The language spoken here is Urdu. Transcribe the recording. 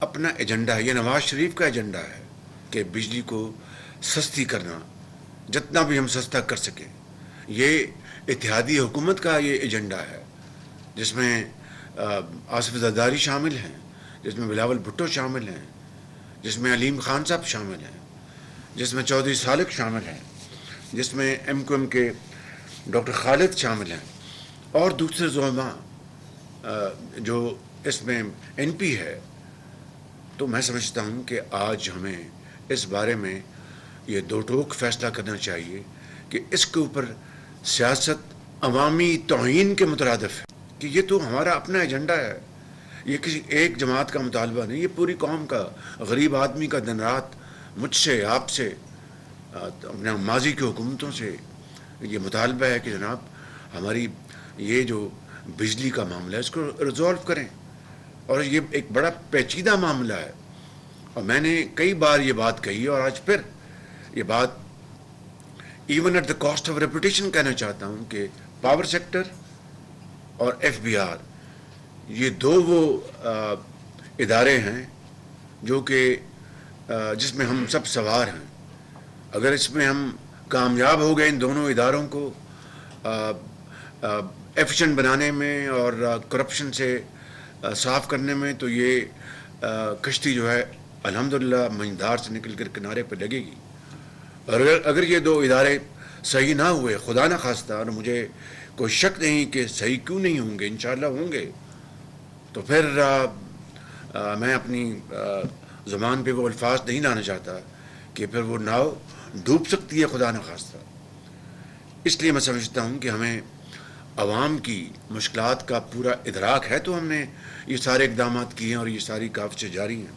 اپنا ایجنڈا ہے، یہ نواز شریف کا ایجنڈا ہے کہ بجلی کو سستی کرنا، جتنا بھی ہم سستا کر سکیں۔ یہ اتحادی حکومت کا یہ ایجنڈا ہے، جس میں آصف زرداری شامل ہیں، جس میں بلاول بھٹو شامل ہیں، جس میں علیم خان صاحب شامل ہیں، جس میں چودھری سالک شامل ہیں، جس میں ایم کیو ایم کے ڈاکٹر خالد شامل ہیں، اور دوسرے زعماء جو اس میں این پی ہے۔ تو میں سمجھتا ہوں کہ آج ہمیں اس بارے میں یہ دو ٹوک فیصلہ کرنا چاہیے کہ اس کے اوپر سیاست عوامی توہین کے مترادف ہے، کہ یہ تو ہمارا اپنا ایجنڈا ہے، یہ کسی ایک جماعت کا مطالبہ نہیں، یہ پوری قوم کا، غریب آدمی کا دن رات مجھ سے، آپ سے، اپنے ماضی کی حکومتوں سے یہ مطالبہ ہے کہ جناب ہماری یہ جو بجلی کا معاملہ ہے اس کو ریزولو کریں۔ اور یہ ایک بڑا پیچیدہ معاملہ ہے، اور میں نے کئی بار یہ بات کہی اور آج پھر یہ بات even at the cost of reputation کہنا چاہتا ہوں کہ پاور سیکٹر اور ایف بی آر یہ دو وہ ادارے ہیں جو کہ جس میں ہم سب سوار ہیں۔ اگر اس میں ہم کامیاب ہو گئے ان دونوں اداروں کو ایفیشنٹ بنانے میں اور کرپشن سے صاف کرنے میں، تو یہ کشتی جو ہے الحمدللہ منجدار سے نکل کر کنارے پہ لگے گی۔ اور اگر یہ دو ادارے صحیح نہ ہوئے، خدا نہ خواستہ، اور مجھے کوئی شک نہیں کہ صحیح کیوں نہیں ہوں گے، انشاءاللہ ہوں گے، تو پھر میں اپنی زبان پہ وہ الفاظ نہیں لانا چاہتا کہ پھر وہ ناؤ ڈوب سکتی ہے، خدا نہ خواستہ۔ اس لیے میں سمجھتا ہوں کہ ہمیں عوام کی مشکلات کا پورا ادراک ہے، تو ہم نے یہ سارے اقدامات کیے ہیں اور یہ ساری کاوشیں جاری ہیں۔